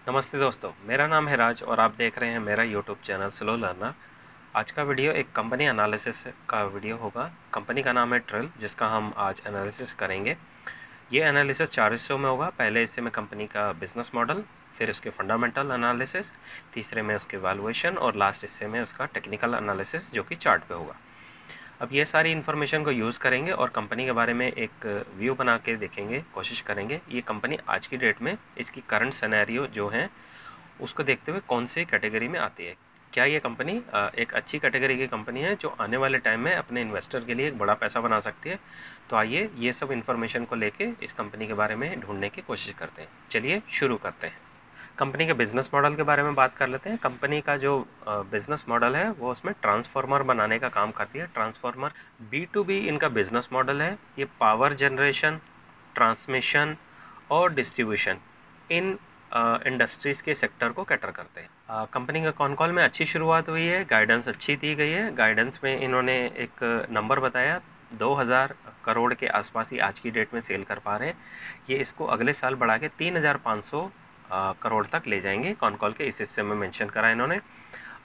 नमस्ते दोस्तों, मेरा नाम है राज और आप देख रहे हैं मेरा यूट्यूब चैनल स्लो लर्नर। आज का वीडियो एक कंपनी एनालिसिस का वीडियो होगा। कंपनी का नाम है ट्रिल, जिसका हम आज एनालिसिस करेंगे। ये एनालिसिस 4 हिस्सों में होगा। पहले हिस्से में कंपनी का बिजनेस मॉडल, फिर उसके फंडामेंटल एनालिसिस, तीसरे में उसके वैल्यूएशन और लास्ट हिस्से में उसका टेक्निकल एनालिसिस जो कि चार्ट पे होगा। अब ये सारी इन्फॉर्मेशन को यूज़ करेंगे और कंपनी के बारे में एक व्यू बना के देखेंगे, कोशिश करेंगे ये कंपनी आज की डेट में इसकी करंट सिनेरियो जो है उसको देखते हुए कौन सी कैटेगरी में आती है। क्या ये कंपनी एक अच्छी कैटेगरी की कंपनी है जो आने वाले टाइम में अपने इन्वेस्टर के लिए एक बड़ा पैसा बना सकती है। तो आइए ये सब इन्फॉर्मेशन को लेके इस कंपनी के बारे में ढूंढने की कोशिश करते हैं। चलिए शुरू करते हैं। कंपनी के बिज़नेस मॉडल के बारे में बात कर लेते हैं। कंपनी का जो बिज़नेस मॉडल है वो उसमें ट्रांसफार्मर बनाने का काम करती है। ट्रांसफार्मर B2B इनका बिज़नेस मॉडल है। ये पावर जनरेशन, ट्रांसमिशन और डिस्ट्रीब्यूशन इन इंडस्ट्रीज़ के सेक्टर को कैटर करते हैं। कंपनी का कॉन कॉल में अच्छी शुरुआत हुई है, गाइडेंस अच्छी दी गई है। गाइडेंस में इन्होंने एक नंबर बताया 2000 करोड़ के आसपास ही आज की डेट में सेल कर पा रहे हैं। ये इसको अगले साल बढ़ा के 3500 करोड़ तक ले जाएंगे। कॉन कॉल के इस हिस्से में मेंशन करा इन्होंने,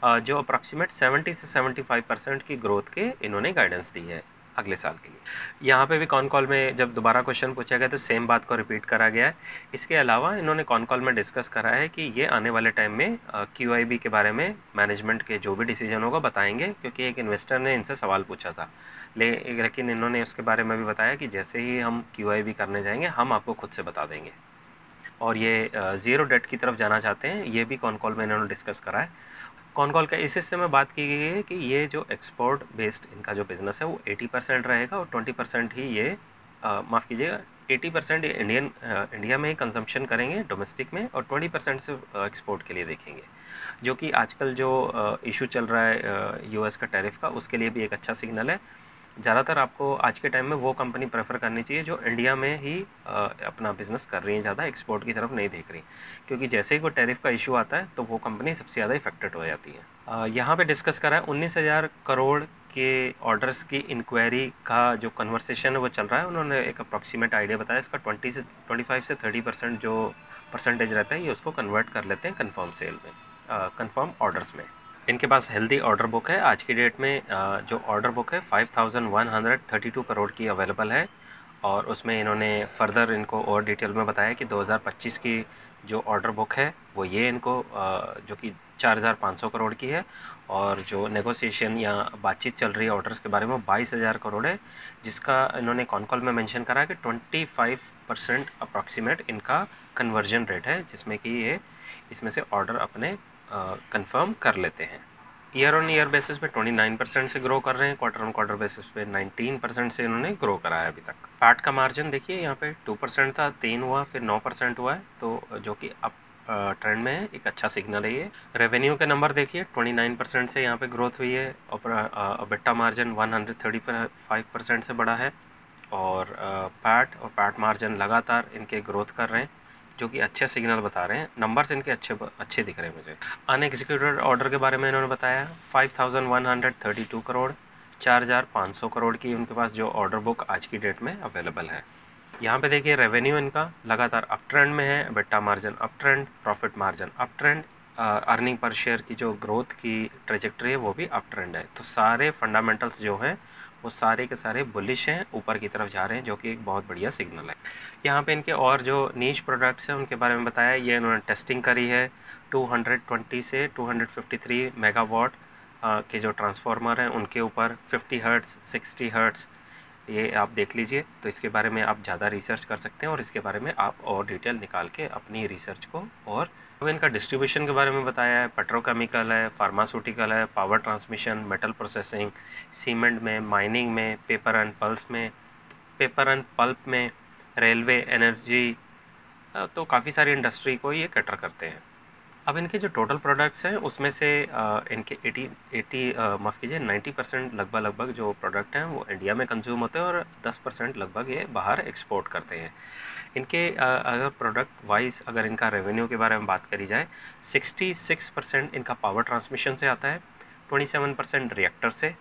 जो अप्रॉक्सीमेट 70 से 75% की ग्रोथ के इन्होंने गाइडेंस दी है अगले साल के लिए। यहाँ पे भी कॉन कॉल में जब दोबारा क्वेश्चन पूछा गया तो सेम बात को रिपीट करा गया है। इसके अलावा इन्होंने कॉन कॉल में डिस्कस करा है कि ये आने वाले टाइम में QIB के बारे में मैनेजमेंट के जो भी डिसीजन होगा बताएंगे, क्योंकि एक इन्वेस्टर ने इनसे सवाल पूछा था। लेकिन इन्होंने उसके बारे में भी बताया कि जैसे ही हम QIB करने जाएंगे हम आपको खुद से बता देंगे। और ये ज़ीरो डेट की तरफ जाना चाहते हैं, ये भी कॉन कॉल में इन्होंने डिस्कस करा है। कॉन कॉल का इस हिस्से में बात की गई है कि ये जो एक्सपोर्ट बेस्ड इनका जो बिज़नेस है वो 80% रहेगा और 20% ही ये माफ़ कीजिएगा 80% ये इंडिया में ही कंजम्पशन करेंगे डोमेस्टिक में, और 20% से एक्सपोर्ट के लिए देखेंगे। जो कि आजकल जो इशू चल रहा है US का टैरिफ का, उसके लिए भी एक अच्छा सिग्नल है। ज़्यादातर आपको आज के टाइम में वो कंपनी प्रेफर करनी चाहिए जो इंडिया में ही अपना बिज़नेस कर रही है, ज़्यादा एक्सपोर्ट की तरफ नहीं देख रही, क्योंकि जैसे ही कोई टैरिफ का इशू आता है तो वो कंपनी सबसे ज़्यादा इफेक्टेड हो जाती है। यहाँ पे डिस्कस करा है 19,000 करोड़ के ऑर्डर्स की इंक्वायरी का जो कन्वर्सेशन है वो चल रहा है। उन्होंने एक अप्रॉक्सीमेट आइडिया बताया, इसका 25 से 30% जो परसेंटेज रहता है ये उसको कन्वर्ट कर लेते हैं कन्फर्म सेल में, कन्फर्म ऑर्डर्स में। इनके पास हेल्दी ऑर्डर बुक है। आज की डेट में जो ऑर्डर बुक है 5132 करोड़ की अवेलेबल है, और उसमें इन्होंने फर्दर इनको और डिटेल में बताया कि 2025 की जो ऑर्डर बुक है वो ये इनको जो कि 4500 करोड़ की है, और जो नेगोशिएशन या बातचीत चल रही है ऑर्डर्स के बारे में 22,000 करोड़ है, जिसका इन्होंने कॉन कॉल में मेंशन करा कि 25% अप्रॉक्सीमेट इनका कन्वर्जन रेट है, जिसमें कि ये इसमें से ऑर्डर अपने कंफर्म कर लेते हैं। ईयर ऑन ईयर बेसिस पे 29% से ग्रो कर रहे हैं, क्वार्टर ऑन क्वार्टर बेसिस पे 19% से इन्होंने ग्रो करा है अभी तक। पैट का मार्जिन देखिए, यहाँ पे 2% था, 3 हुआ, फिर 9% हुआ है, तो जो कि अप ट्रेंड में है, एक अच्छा सिग्नल है ये। रेवेन्यू के नंबर देखिए, 29% से यहाँ पे ग्रोथ हुई है, और EBITDA मार्जिन 135% से बढ़ा है, और पैट मार्जिन लगातार इनके ग्रोथ कर रहे हैं, जो कि अच्छे सिग्नल बता रहे हैं। नंबर्स इनके अच्छे दिख रहे हैं मुझे। अनएग्जीक्यूटेड ऑर्डर के बारे में इन्होंने बताया 5132 करोड़, 4500 करोड़ की उनके पास जो ऑर्डर बुक आज की डेट में अवेलेबल है। यहाँ पे देखिए रेवेन्यू इनका लगातार अप ट्रेंड में है, EBITDA margin up trend, profit margin up trend, earning per share की जो ग्रोथ की ट्रेजेक्ट्री है वो भी अप ट्रेंड है। तो सारे फंडामेंटल्स जो हैं वो सारे के सारे बुलिश हैं, ऊपर की तरफ जा रहे हैं, जो कि एक बहुत बढ़िया सिग्नल है। यहाँ पे इनके और जो नीश प्रोडक्ट्स हैं उनके बारे में बताया, ये इन्होंने टेस्टिंग करी है 220 से 253 मेगावाट के जो ट्रांसफार्मर हैं उनके ऊपर 50 हर्ट्ज़, 60 हर्ट्ज़, ये आप देख लीजिए। तो इसके बारे में आप ज़्यादा रिसर्च कर सकते हैं, और इसके बारे में आप और डिटेल निकाल के अपनी रिसर्च को। और इनका डिस्ट्रीब्यूशन के बारे में बताया है, पेट्रोकेमिकल है, फार्मास्यूटिकल है, power transmission, metal processing, cement में, माइनिंग में, पेपर एंड पल्प में, रेलवे, एनर्जी, तो काफ़ी सारी इंडस्ट्री को ये कैटर करते हैं। अब इनके जो टोटल प्रोडक्ट्स हैं उसमें से इनके 90% लगभग जो प्रोडक्ट हैं वो इंडिया में कंज्यूम होते हैं, और 10% लगभग ये बाहर एक्सपोर्ट करते हैं। इनके अगर प्रोडक्ट वाइज अगर इनका रेवेन्यू के बारे में बात करी जाए, 66% इनका पावर ट्रांसमिशन से आता है, 27% रिएक्टर से,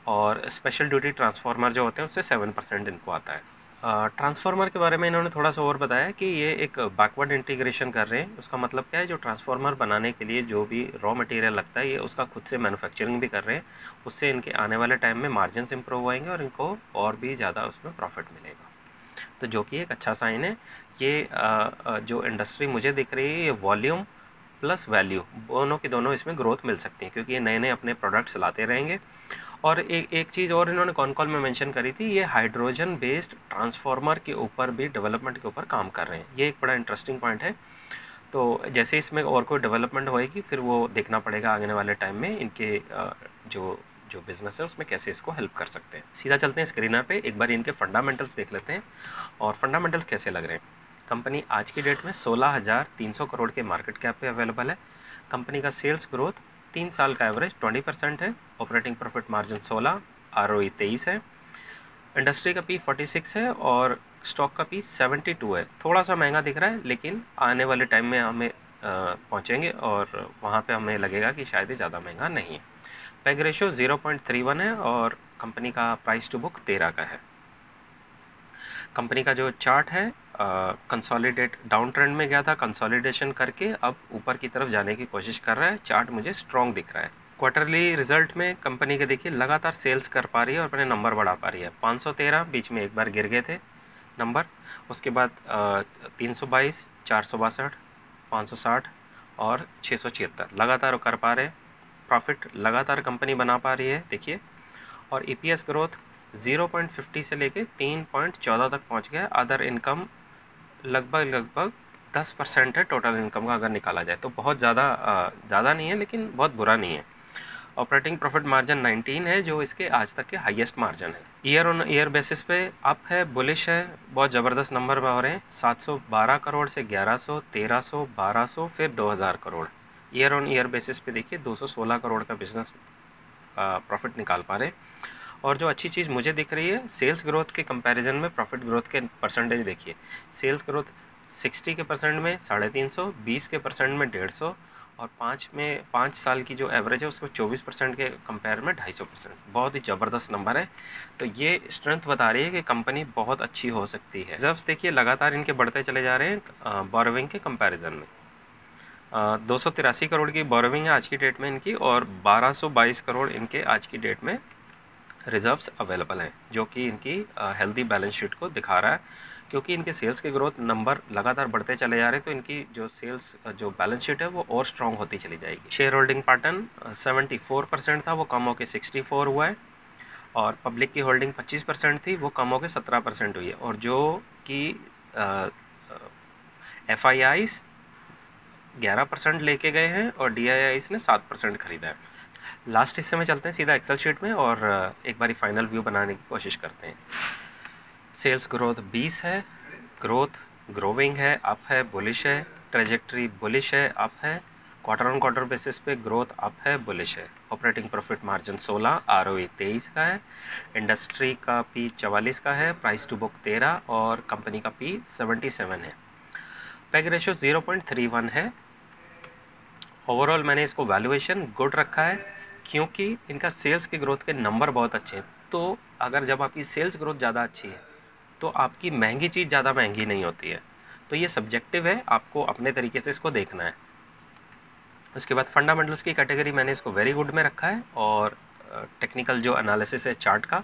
और स्पेशल ड्यूटी ट्रांसफार्मर जो होते हैं उससे 7% इनको आता है। ट्रांसफार्मर के बारे में इन्होंने थोड़ा सा और बताया कि ये एक बैकवर्ड इंटीग्रेशन कर रहे हैं। उसका मतलब क्या है, जो ट्रांसफार्मर बनाने के लिए जो भी रॉ मटेरियल लगता है ये उसका खुद से मैन्युफैक्चरिंग भी कर रहे हैं। उससे इनके आने वाले टाइम में मार्जिन्स इंप्रूव होएंगे और इनको और भी ज़्यादा उसमें प्रॉफिट मिलेगा, तो जो कि एक अच्छा साइन है। ये जो इंडस्ट्री मुझे दिख रही है, ये वॉल्यूम प्लस वैल्यू दोनों की दोनों इसमें ग्रोथ मिल सकती है, क्योंकि ये नए नए अपने प्रोडक्ट्स लाते रहेंगे। और एक चीज़ और इन्होंने कॉन कॉल में मेंशन करी थी, ये हाइड्रोजन बेस्ड ट्रांसफार्मर के ऊपर भी डेवलपमेंट के ऊपर काम कर रहे हैं। ये एक बड़ा इंटरेस्टिंग पॉइंट है। तो जैसे इसमें और कोई डेवलपमेंट होएगी फिर वो देखना पड़ेगा आने वाले टाइम में इनके जो जो बिज़नेस है उसमें कैसे इसको हेल्प कर सकते हैं। सीधा चलते हैं स्क्रीनर पे, एक बार इनके फंडामेंटल्स देख लेते हैं और फंडामेंटल्स कैसे लग रहे हैं। कंपनी आज की डेट में 16,300 करोड़ के मार्केट कैप पे अवेलेबल है। कंपनी का सेल्स ग्रोथ 3 साल का एवरेज 20% है। ऑपरेटिंग प्रॉफिट मार्जिन 16, ROE 23 है। इंडस्ट्री का P 46 है और स्टॉक का P 72 है। थोड़ा सा महंगा दिख रहा है, लेकिन आने वाले टाइम में हमें पहुँचेंगे और वहाँ पे हमें लगेगा कि शायद ये ज़्यादा महंगा नहीं है। पैग रेशियो 0.31 है और कंपनी का प्राइस टू बुक 13 का है। कंपनी का जो चार्ट है कंसोलिडेट डाउन ट्रेंड में गया था, कंसोलिडेशन करके अब ऊपर की तरफ जाने की कोशिश कर रहा है। चार्ट मुझे स्ट्रॉन्ग दिख रहा है। क्वार्टरली रिजल्ट में कंपनी के देखिए लगातार सेल्स कर पा रही है और अपने नंबर बढ़ा पा रही है। 513 बीच में एक बार गिर गए थे नंबर, उसके बाद 322, 462, 560 और 676 लगातार कर पा रहे हैं। प्रॉफिट लगातार कंपनी बना पा रही है देखिए, और EPS ग्रोथ 0.50 से लेके 3.14 तक पहुंच गया। अदर इनकम लगभग 10% है टोटल इनकम का अगर निकाला जाए, तो बहुत ज़्यादा नहीं है लेकिन बहुत बुरा नहीं है। ऑपरेटिंग प्रॉफिट मार्जिन 19 है, जो इसके आज तक के हाईएस्ट मार्जिन है। ईयर ऑन ईयर बेसिस पे अप है, बुलिश है, बहुत ज़बरदस्त नंबर हो रहे हैं। 712 करोड़ से 1100, 1300, 1200, फिर 2000 crore. Year on year basis पे देखिए 216 करोड़ का बिजनेस का प्रॉफिट निकाल पा रहे। और जो अच्छी चीज़ मुझे दिख रही है, सेल्स ग्रोथ के कंपैरिजन में प्रॉफिट ग्रोथ के परसेंटेज देखिए। सेल्स ग्रोथ 60 के परसेंट में 350, 20 के परसेंट में 150 और 5 साल की जो एवरेज है उसको 24% के कंपेयर में 250%। बहुत ही ज़बरदस्त नंबर है। तो ये स्ट्रेंथ बता रही है कि कंपनी बहुत अच्छी हो सकती है। रिजर्व्स देखिए लगातार इनके बढ़ते चले जा रहे हैं बोरोविंग के कंपैरिजन में। 283 करोड़ की बोरोविंग है आज की डेट में इनकी, और 1222 करोड़ इनके आज की डेट में रिजर्व्स अवेलेबल हैं, जो कि इनकी हेल्दी बैलेंस शीट को दिखा रहा है। क्योंकि इनके सेल्स के ग्रोथ नंबर लगातार बढ़ते चले जा रहे हैं, तो इनकी जो सेल्स जो बैलेंस शीट है वो और स्ट्रॉन्ग होती चली जाएगी। शेयर होल्डिंग पैटर्न 74% था, वो कम होकर 64 हुआ है। और पब्लिक की होल्डिंग 25% थी, वो कम होकर 17% हुई है। और जो कि FIIs 11% लेके गए हैं और DIIs ने 7% खरीदा है। लास्ट हिस्से में चलते हैं सीधा एक्सेल शीट में और एक बारी फाइनल व्यू बनाने की कोशिश करते हैं। सेल्स ग्रोथ 20 है, ग्रोथ ग्रोविंग है, अप है, बुलिश है। ट्रेजेक्ट्री बुलिश है, अप है। क्वार्टर ऑन क्वार्टर बेसिस पे ग्रोथ अप है, बुलिश है। ऑपरेटिंग प्रॉफिट मार्जिन 16, ROE 23 का है। इंडस्ट्री का P 44 का है, प्राइस टू बुक 13 और कंपनी का P 77 है। पैग रेशियो 0.31 है। ओवरऑल मैंने इसको वैल्यूएशन गुड रखा है, क्योंकि इनका सेल्स के ग्रोथ के नंबर बहुत अच्छे हैं। तो अगर जब आपकी सेल्स ग्रोथ ज़्यादा अच्छी है तो आपकी महंगी चीज़ ज़्यादा महंगी नहीं होती है। तो ये सब्जेक्टिव है, आपको अपने तरीके से इसको देखना है। उसके बाद फंडामेंटल्स की कैटेगरी मैंने इसको वेरी गुड में रखा है, और टेक्निकल जो एनालिसिस है चार्ट का,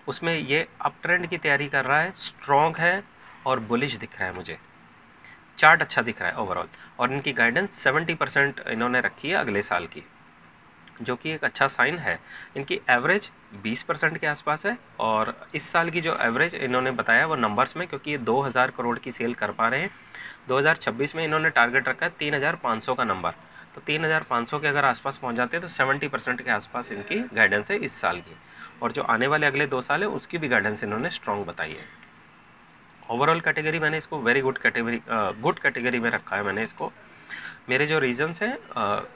उसमें ये अप ट्रेंड की तैयारी कर रहा है, स्ट्रॉन्ग है और बुलिश दिख रहा है मुझे। चार्ट अच्छा दिख रहा है ओवरऑल। और इनकी गाइडेंस 70% इन्होंने रखी है अगले साल की, जो कि एक अच्छा साइन है। इनकी एवरेज 20% के आसपास है, और इस साल की जो एवरेज इन्होंने बताया वो नंबर्स में, क्योंकि ये 2000 करोड़ की सेल कर पा रहे हैं। 2026 में इन्होंने टारगेट रखा है 3500 का नंबर। तो 3500 के अगर आसपास पहुंच जाते हैं तो 70% के आसपास इनकी गाइडेंस है इस साल की। और जो आने वाले अगले 2 साल है उसकी भी गाइडेंस इन्होंने स्ट्रॉन्ग बताई है। ओवरऑल कैटेगरी मैंने इसको वेरी गुड कैटेगरी में रखा है मैंने इसको। मेरे जो रीजंस हैं,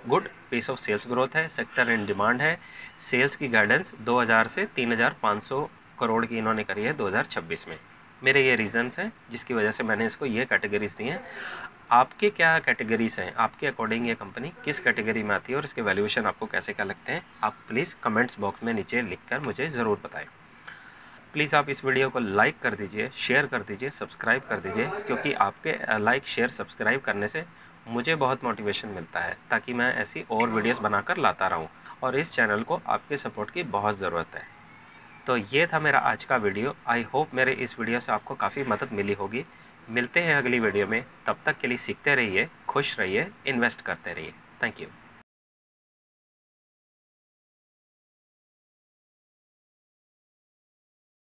good pace of sales growth है, सेक्टर इन डिमांड है, सेल्स की गाइडेंस 2000 से 3500 करोड़ की इन्होंने करी है 2026 में। मेरे ये रीजंस हैं जिसकी वजह से मैंने इसको ये कैटेगरीज दी हैं। आपके क्या कैटेगरीज हैं, आपके अकॉर्डिंग ये कंपनी किस कैटेगरी में आती है और इसके वैल्यूएशन आपको कैसे क्या लगते हैं, आप प्लीज़ कमेंट्स बॉक्स में नीचे लिख कर मुझे ज़रूर बताएं। प्लीज़ आप इस वीडियो को लाइक कर दीजिए, शेयर कर दीजिए, सब्सक्राइब कर दीजिए, क्योंकि आपके लाइक, शेयर, सब्सक्राइब करने से मुझे बहुत मोटिवेशन मिलता है ताकि मैं ऐसी और वीडियोस बनाकर लाता रहूं। और इस चैनल को आपके सपोर्ट की बहुत ज़रूरत है। तो ये था मेरा आज का वीडियो। आई होप मेरे इस वीडियो से आपको काफ़ी मदद मिली होगी। मिलते हैं अगली वीडियो में, तब तक के लिए सीखते रहिए, खुश रहिए, इन्वेस्ट करते रहिए। Thank you.